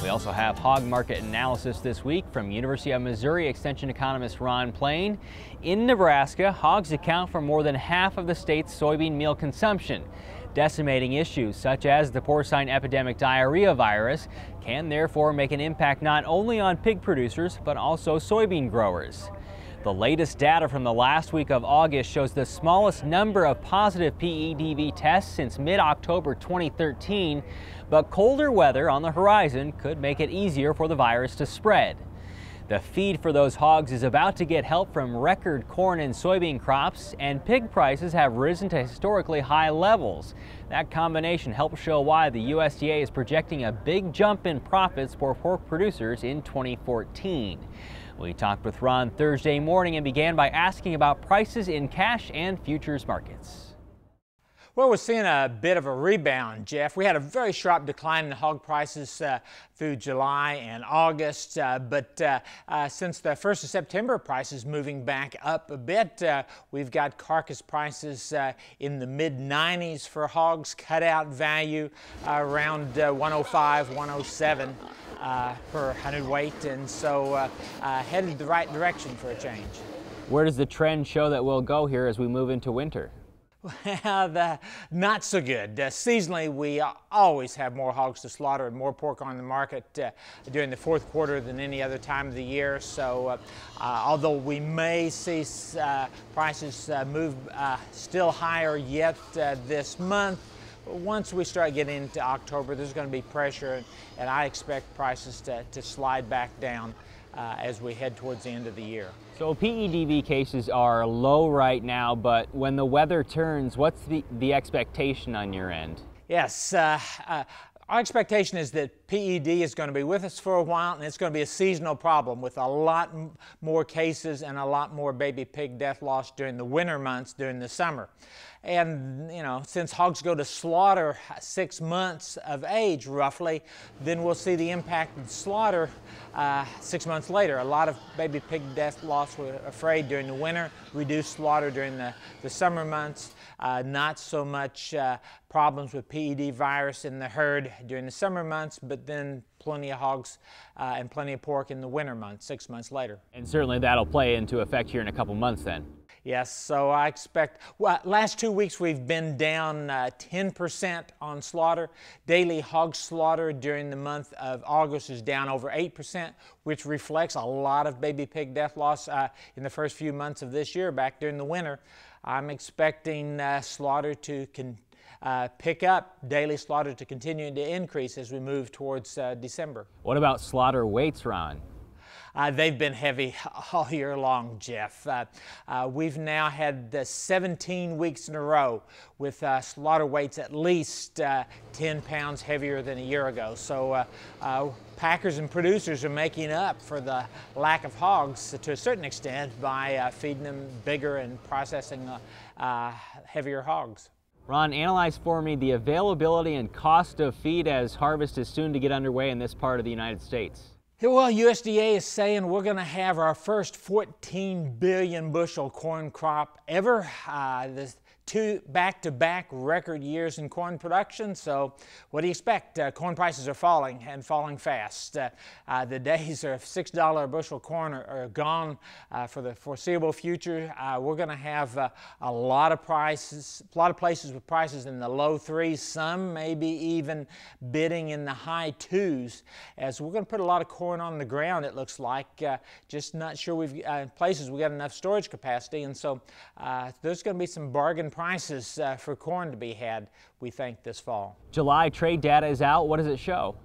We also have hog market analysis this week from University of Missouri Extension economist Ron Plain. In Nebraska, hogs account for more than half of the state's soybean meal consumption. Decimating issues such as the Porcine Epidemic Diarrhea virus can therefore make an impact not only on pig producers, but also soybean growers. The latest data from the last week of August shows the smallest number of positive PEDV tests since mid-October 2013, but colder weather on the horizon could make it easier for the virus to spread. The feed for those hogs is about to get help from record corn and soybean crops, and pig prices have risen to historically high levels. That combination helps show why the USDA is projecting a big jump in profits for pork producers in 2014. We talked with Ron Thursday morning and began by asking about prices in cash and futures markets. Well, we're seeing a bit of a rebound, Jeff. We had a very sharp decline in hog prices through July and August, but since the 1st of September, prices moving back up a bit. We've got carcass prices in the mid-90s for hogs, cutout value around 105, 107 per hundredweight, and so headed the right direction for a change. Where does the trend show that we'll go here as we move into winter? Well, not so good. Seasonally, we always have more hogs to slaughter and more pork on the market during the fourth quarter than any other time of the year. So although we may see prices move still higher yet this month, once we start getting into October, there's going to be pressure, and I expect prices to slide back down as we head towards the end of the year. So PEDV cases are low right now, but when the weather turns, what's the expectation on your end? Yes, our expectation is that PED is going to be with us for a while, and it's going to be a seasonal problem with a lot more cases and a lot more baby pig death loss during the winter months, during the summer. And, you know, since hogs go to slaughter 6 months of age, roughly, then we'll see the impact of slaughter 6 months later. A lot of baby pig death loss, we're afraid, during the winter, reduced slaughter during the summer months. Not so much problems with PED virus in the herd during the summer months, but then plenty of hogs and plenty of pork in the winter months, 6 months later. And certainly that'll play into effect here in a couple months then. Yes, so I expect, well, last 2 weeks we've been down 10% on slaughter. Daily hog slaughter during the month of August is down over 8%, which reflects a lot of baby pig death loss in the first few months of this year, back during the winter. I'm expecting slaughter to pick up, daily slaughter to continue to increase as we move towards December. What about slaughter weights, Ron? They've been heavy all year long, Jeff. We've now had 17 weeks in a row with slaughter weights at least 10 pounds heavier than a year ago. So packers and producers are making up for the lack of hogs to a certain extent by feeding them bigger and processing heavier hogs. Ron, analyze for me the availability and cost of feed as harvest is soon to get underway in this part of the United States. Well, USDA is saying we're going to have our first 14 billion bushel corn crop ever. This 2 back-to-back record years in corn production. So what do you expect? Corn prices are falling, and falling fast. The days of $6 a bushel corn are gone for the foreseeable future. We're going to have a lot of places with prices in the low 3s, some maybe even bidding in the high 2s, as we're going to put a lot of corn on the ground, it looks like. Just not sure in places we got enough storage capacity, and so there's going to be some bargain prices for corn to be had, we think, this fall. July trade data is out. What does it show?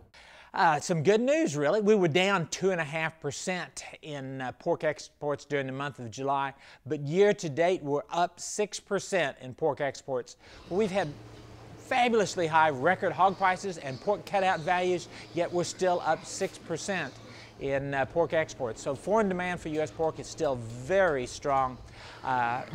Some good news, really. We were down 2.5% in pork exports during the month of July, but year to date we're up 6% in pork exports. We've had fabulously high record hog prices and pork cutout values, yet we're still up 6% in pork exports. So foreign demand for U.S. pork is still very strong.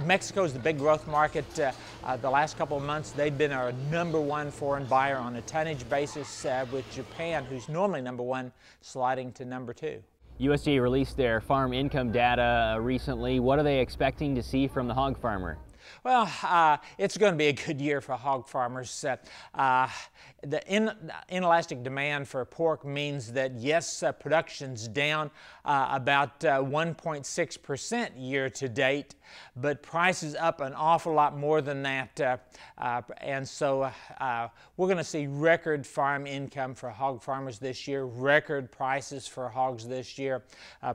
Mexico is the big growth market. The last couple of months, they've been our #1 foreign buyer on a tonnage basis, with Japan, who's normally #1, sliding to #2. USDA released their farm income data recently. What are they expecting to see from the hog farmer? Well, it's going to be a good year for hog farmers. The inelastic demand for pork means that, yes, production's down about 1.6% year to date, but prices up an awful lot more than that. And so we're going to see record farm income for hog farmers this year, record prices for hogs this year.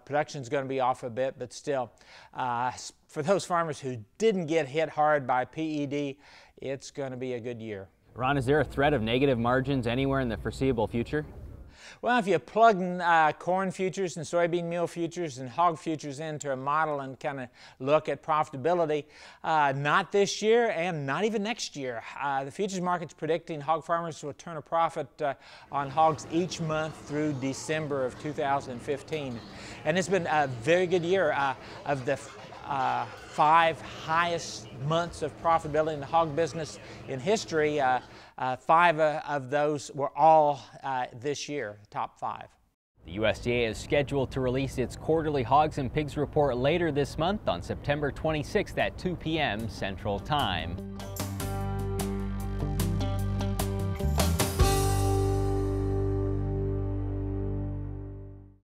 Production's going to be off a bit, but still, for those farmers who didn't get hit hard by PED, it's going to be a good year. Ron, is there a threat of negative margins anywhere in the foreseeable future? Well, if you plug corn futures and soybean meal futures and hog futures into a model and kind of look at profitability, not this year and not even next year. The futures market's predicting hog farmers will turn a profit on hogs each month through December of 2015. And it's been a very good year. Of the 5 highest months of profitability in the hog business in history, 5 of those were all this year, top 5. The USDA is scheduled to release its quarterly hogs and pigs report later this month on September 26th at 2 p.m. Central Time.